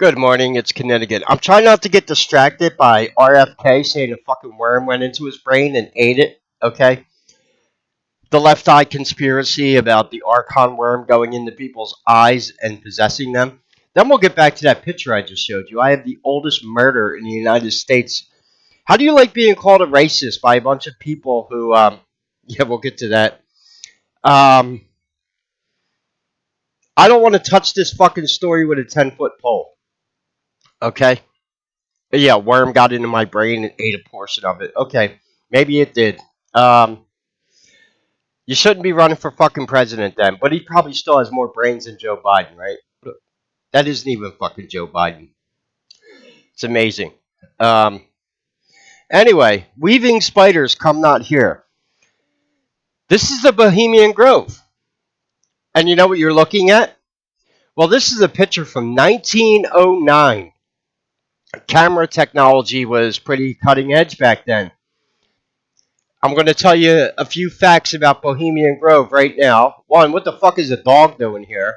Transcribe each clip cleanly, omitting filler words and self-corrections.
Good morning, it's Kinninigan. I'm trying not to get distracted by RFK saying a fucking worm went into his brain and ate it, okay? The left eye conspiracy about the archon worm going into people's eyes and possessing them. Then we'll get back to that picture I just showed you. I have the oldest murder in the United States. How do you like being called a racist by a bunch of people who, yeah, we'll get to that. I don't want to touch this fucking story with a 10-foot pole, okay? Yeah, worm got into my brain and ate a portion of it. Okay, maybe it did. Um, you shouldn't be running for fucking president then, but he probably still has more brains than Joe Biden, right? That isn't even fucking Joe Biden. It's amazing. Um, anyway, weaving spiders come not here. This is the Bohemian Grove. And you know what you're looking at? Well, this is a picture from 1909. Camera technology was pretty cutting edge back then. I'm going to tell you a few facts about Bohemian Grove right now. One, what the fuck is a dog doing here?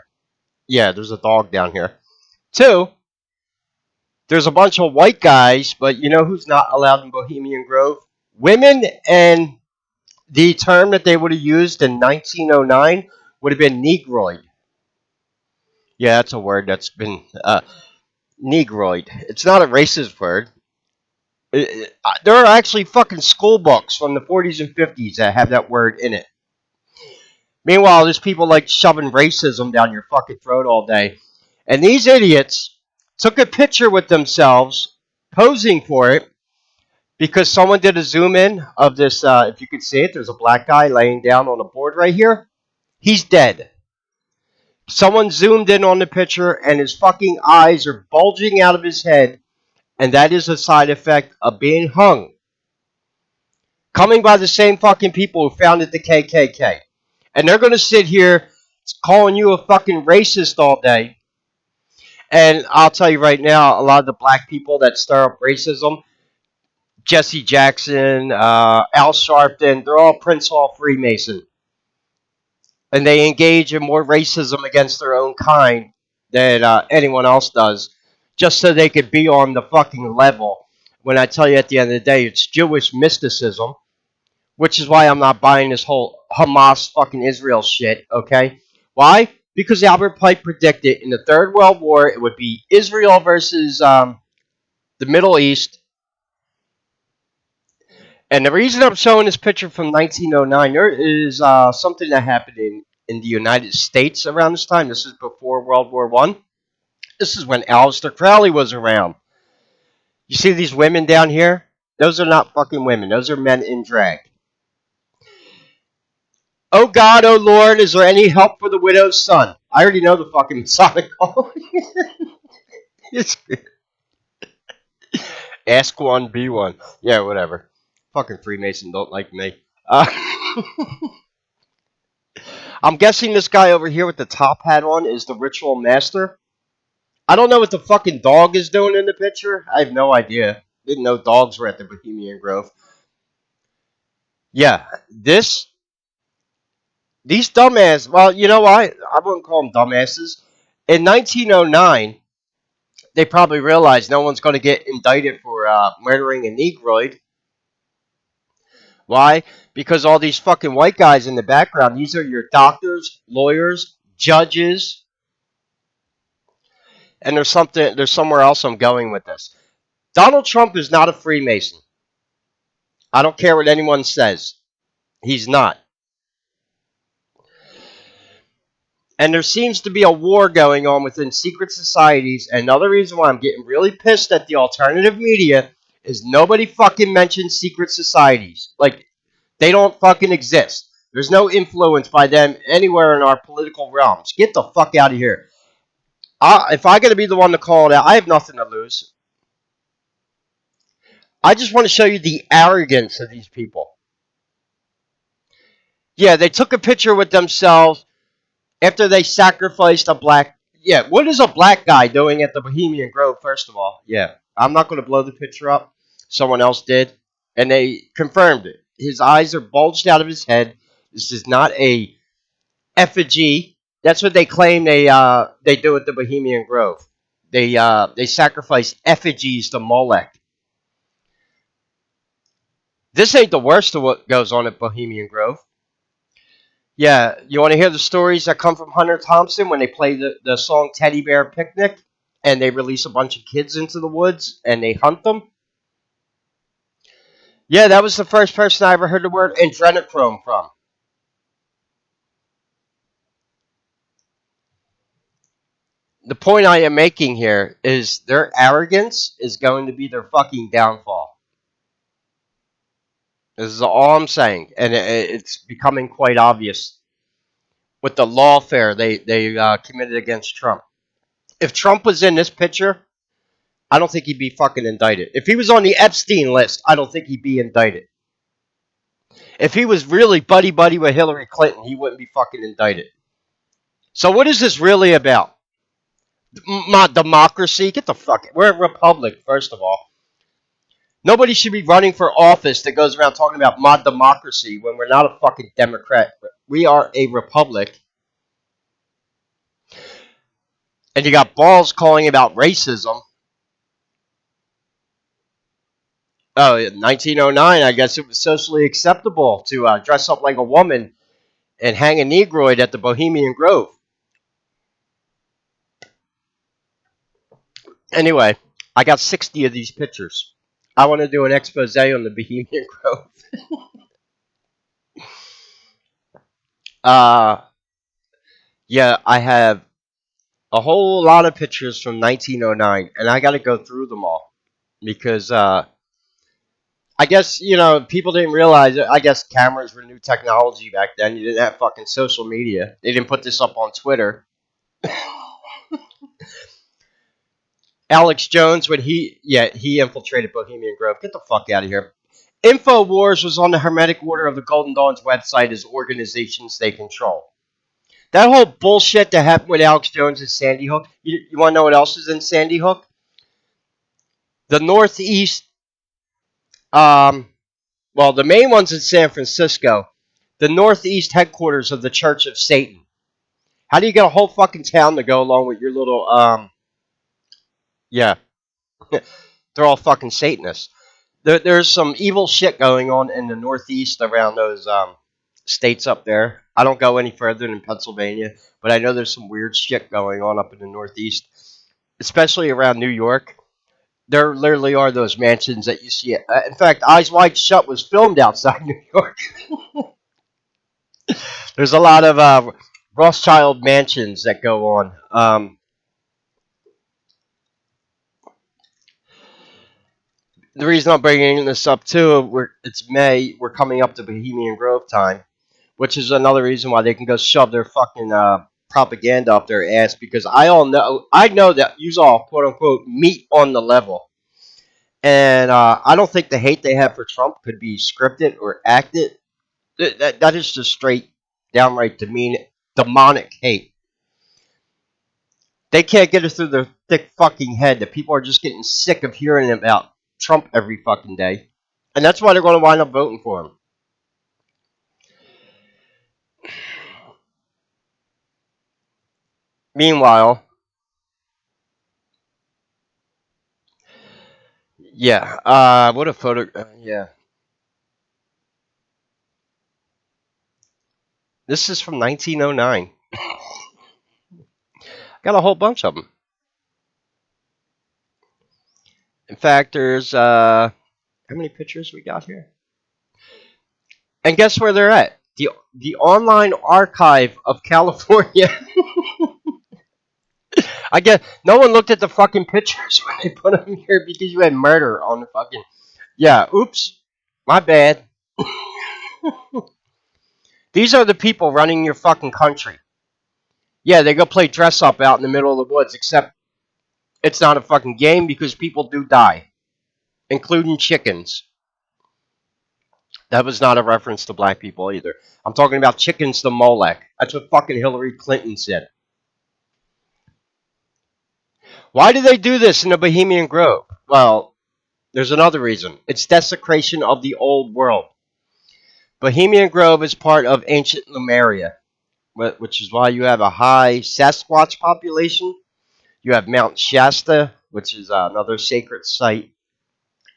Yeah, there's a dog down here. Two, there's a bunch of white guys, but you know who's not allowed in Bohemian Grove? Women, and the term that they would have used in 1909 would have been negroid. Yeah, that's a word that's been negroid. It's not a racist word. There are actually fucking school books from the 40s and 50s that have that word in it. Meanwhile, there's people like shoving racism down your fucking throat all day. And these idiots took a picture with themselves, posing for it, because someone did a zoom in of this. If you could see it, there's a black guy laying down on a board right here. He's dead. Someone zoomed in on the picture, and his fucking eyes are bulging out of his head, and that is a side effect of being hung. Coming by the same fucking people who founded the KKK. And they're going to sit here calling you a fucking racist all day. And I'll tell you right now, a lot of the black people that stir up racism, Jesse Jackson, Al Sharpton, they're all Prince Hall Freemason. And they engage in more racism against their own kind than anyone else does, just so they could be on the fucking level. When I tell you at the end of the day, it's Jewish mysticism, which is why I'm not buying this whole Hamas fucking Israel shit, okay? Why? Because Albert Pike predicted in the Third World War it would be Israel versus the Middle East. And the reason I'm showing this picture from 1909, there is something that happened in the United States around this time. This is before World War I. This is when Aleister Crowley was around. You see these women down here? Those are not fucking women. Those are men in drag. Oh God, oh Lord, is there any help for the widow's son? I already know the fucking Masonic call. Ask one, be one. Yeah, whatever. Fucking Freemason don't like me. I'm guessing this guy over here with the top hat on is the ritual master. I don't know what the fucking dog is doing in the picture. I have no idea. Didn't know dogs were at the Bohemian Grove. Yeah, these dumbasses, well, you know what? I wouldn't call them dumbasses. In 1909, they probably realized no one's going to get indicted for murdering a negroid. Why? Because all these fucking white guys in the background, these are your doctors, lawyers, judges. And there's somewhere else I'm going with this. Donald Trump is not a Freemason. I don't care what anyone says. He's not. And there seems to be a war going on within secret societies. And another reason why I'm getting really pissed at the alternative media is nobody fucking mentions secret societies. Like, they don't fucking exist. There's no influence by them anywhere in our political realms. Get the fuck out of here. If I got to be the one to call it out, I have nothing to lose. I just want to show you the arrogance of these people. Yeah, they took a picture with themselves after they sacrificed a black... Yeah, what is a black guy doing at the Bohemian Grove, first of all? Yeah, I'm not going to blow the picture up. Someone else did. And they confirmed it. His eyes are bulged out of his head. This is not a effigy. That's what they claim they do at the Bohemian Grove. They sacrifice effigies to Molech. This ain't the worst of what goes on at Bohemian Grove. Yeah, you want to hear the stories that come from Hunter Thompson when they play the song Teddy Bear Picnic and they release a bunch of kids into the woods and they hunt them? Yeah, that was the first person I ever heard the word adrenochrome from. The point I am making here is their arrogance is going to be their fucking downfall. This is all I'm saying, and it's becoming quite obvious with the lawfare they committed against Trump. If Trump was in this picture, I don't think he'd be fucking indicted. If he was on the Epstein list, I don't think he'd be indicted. If he was really buddy buddy with Hillary Clinton, he wouldn't be fucking indicted. So what is this really about? My democracy? Get the fuck. We're a republic, first of all. Nobody should be running for office that goes around talking about my democracy when we're not a fucking Democrat. We are a republic. And you got balls calling about racism. Oh, in 1909, I guess it was socially acceptable to dress up like a woman and hang a negroid at the Bohemian Grove. Anyway, I got 60 of these pictures. I want to do an expose on the Bohemian Grove. uh, yeah, I have a whole lot of pictures from 1909, and I got to go through them all because I guess people didn't realize. I guess cameras were new technology back then. You didn't have fucking social media. They didn't put this up on Twitter. Alex Jones, when he infiltrated Bohemian Grove. Get the fuck out of here. InfoWars was on the Hermetic Order of the Golden Dawn's website as organizations they control. That whole bullshit that happened with Alex Jones and Sandy Hook. You want to know what else is in Sandy Hook? The Northeast. The main one's in San Francisco. The Northeast headquarters of the Church of Satan. How do you get a whole fucking town to go along with your little yeah. They're all fucking Satanists. There's some evil shit going on in the Northeast around those states up there. I don't go any further than Pennsylvania, but I know there's some weird shit going on up in the Northeast, especially around New York. There literally are those mansions that you see. In fact, Eyes Wide Shut was filmed outside New York. There's a lot of Rothschild mansions that go on. The reason I'm bringing this up too, it's May. We're coming up to Bohemian Grove time, which is another reason why they can go shove their fucking propaganda up their ass. Because I know that you all quote unquote meet on the level, and I don't think the hate they have for Trump could be scripted or acted. That is just straight, downright demonic hate. They can't get it through their thick fucking head that people are just getting sick of hearing about Trump every fucking day. And that's why they're going to wind up voting for him. Meanwhile, yeah, what a photo. Yeah. This is from 1909. Got a whole bunch of them. In fact, there's, how many pictures we got here? And guess where they're at? The online archive of California. I guess no one looked at the fucking pictures when they put them here because you had murder on the fucking. Yeah, oops. My bad. These are the people running your fucking country. Yeah, they go play dress up out in the middle of the woods, except it's not a fucking game because people do die, including chickens. That was not a reference to black people either. I'm talking about chickens to Molech. That's what fucking Hillary Clinton said. Why do they do this in the Bohemian Grove? Well, there's another reason. It's desecration of the old world. Bohemian Grove is part of ancient Lemuria, which is why you have a high Sasquatch population. You have Mount Shasta, which is another sacred site.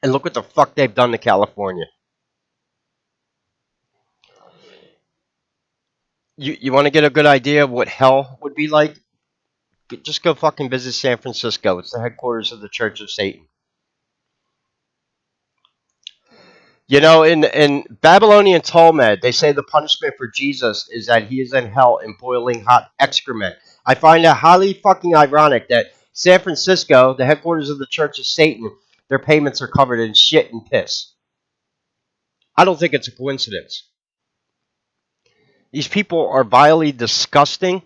And look what the fuck they've done to California. You want to get a good idea of what hell would be like? Just go fucking visit San Francisco. It's the headquarters of the Church of Satan. You know, in Babylonian Talmud, they say the punishment for Jesus is that he is in hell in boiling hot excrement. I find that highly fucking ironic that San Francisco, the headquarters of the Church of Satan, their payments are covered in shit and piss. I don't think it's a coincidence. These people are vilely disgusting.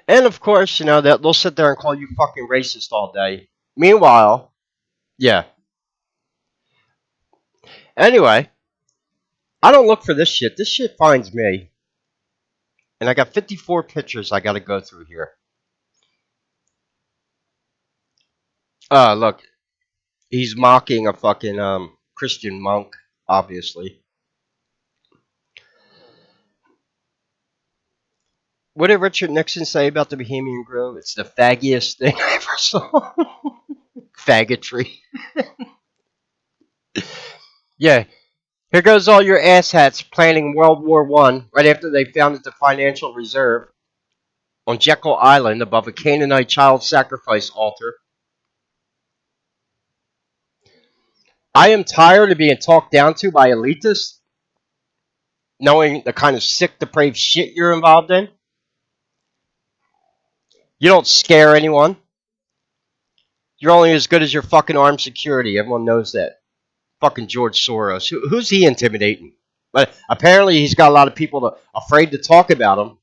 And of course, you know, they'll sit there and call you fucking racist all day. Meanwhile, yeah. Anyway, I don't look for this shit. This shit finds me. And I got 54 pictures I got to go through here. Look, he's mocking a fucking Christian monk, obviously. What did Richard Nixon say about the Bohemian Grove? It's the faggiest thing I ever saw. Faggotry. Yeah, here goes all your asshats planning World War I right after they founded the Financial Reserve on Jekyll Island above a Canaanite child sacrifice altar. I am tired of being talked down to by elitists, knowing the kind of sick, depraved shit you're involved in. You don't scare anyone. You're only as good as your fucking armed security. Everyone knows that. Fucking George Soros. Who's he intimidating? But apparently he's got a lot of people afraid to talk about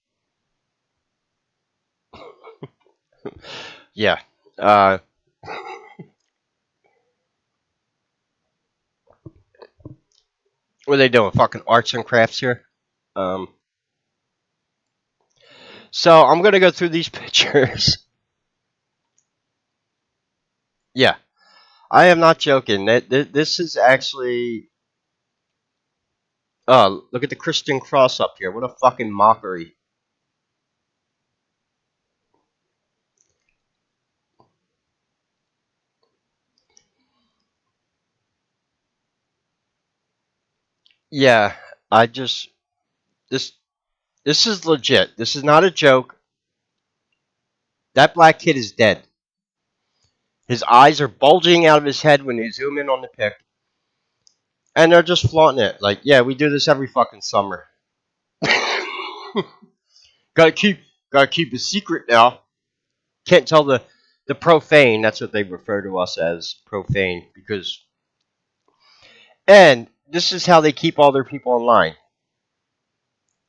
him. Yeah. What are they doing? Fucking arts and crafts here? Um, so I'm going to go through these pictures. Yeah. I am not joking. This is actually... Oh, look at the Christian cross up here. What a fucking mockery. Yeah, I just... This this is legit. This is not a joke. That black kid is dead. His eyes are bulging out of his head when you zoom in on the pic. And they're just flaunting it. Like, yeah, we do this every fucking summer. gotta keep gotta keep it secret now. Can't tell the profane, that's what they refer to us as, profane, because and this is how they keep all their people in line.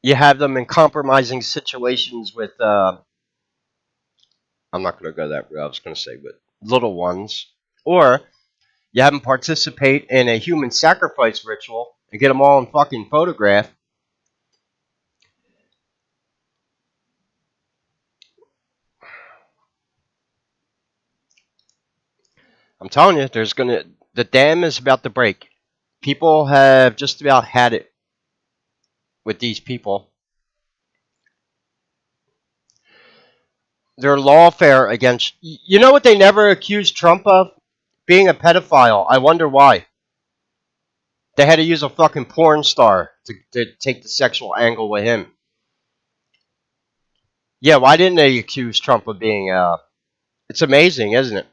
You have them in compromising situations with I'm not gonna go that route, I was gonna say with little ones. Or you have them participate in a human sacrifice ritual and get them all in fucking photograph. I'm telling you, the dam is about to break. People have just about had it with these people. Their lawfare against, you know what they never accused Trump of? Being a pedophile. I wonder why. They had to use a fucking porn star to take the sexual angle with him. Yeah, why didn't they accuse Trump of being it's amazing, isn't it?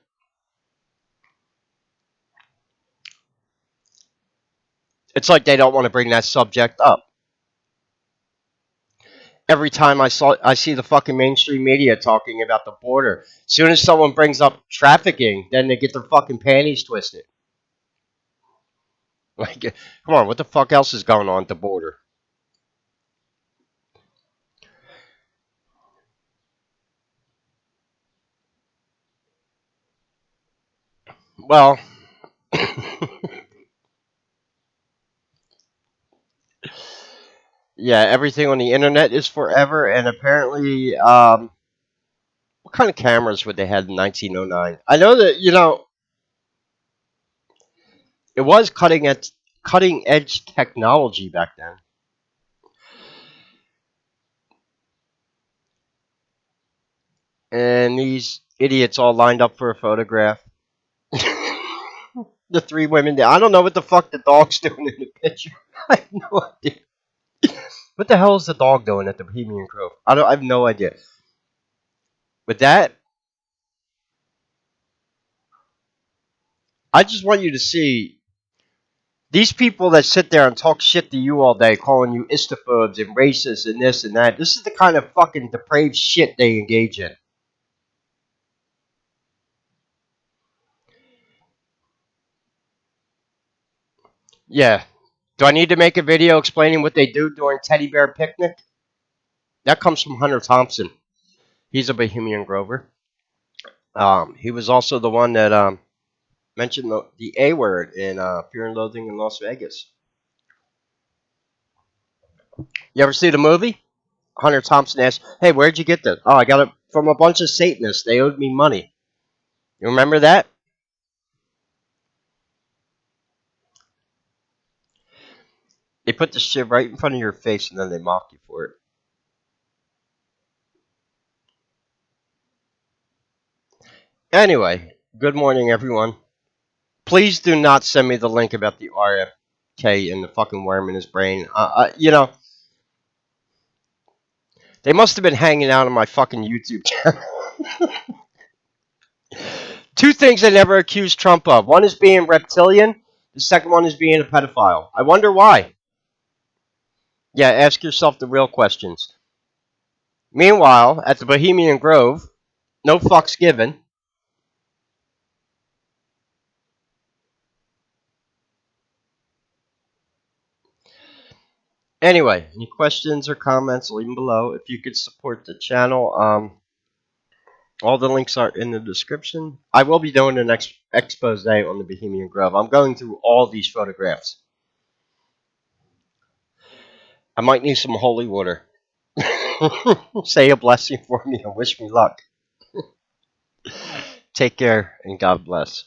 It's like they don't want to bring that subject up. Every time I see the fucking mainstream media talking about the border, as soon as someone brings up trafficking, then they get their fucking panties twisted. Like, come on, what the fuck else is going on at the border? Well, yeah, everything on the internet is forever, and apparently, what kind of cameras would they have in 1909? I know that it was cutting edge technology back then. And these idiots all lined up for a photograph. The three women there. I don't know what the fuck the dog's doing in the picture. I have no idea. What the hell is the dog doing at the Bohemian Grove? I have no idea. But that, I just want you to see these people that sit there and talk shit to you all day, calling you istophobes and racists and this and that. This is the kind of fucking depraved shit they engage in. Yeah. Do I need to make a video explaining what they do during Teddy Bear Picnic? That comes from Hunter Thompson. He's a Bohemian Grover. He was also the one that mentioned the A word in Fear and Loathing in Las Vegas. You ever see the movie? Hunter Thompson asked, "Hey, where'd you get this?" "Oh, I got it from a bunch of Satanists. They owed me money." You remember that? They put this shit right in front of your face and then they mock you for it. Anyway, good morning, everyone. Please do not send me the link about the RFK and the fucking worm in his brain. They must have been hanging out on my fucking YouTube channel. Two things I never accused Trump of. One is being reptilian. The second one is being a pedophile. I wonder why. Yeah, ask yourself the real questions. Meanwhile, at the Bohemian Grove, no fucks given. Anyway, any questions or comments, leave them below. If you could support the channel, all the links are in the description. I will be doing an expose on the Bohemian Grove. I'm going through all these photographs. I might need some holy water. Say a blessing for me and wish me luck. Take care and God bless.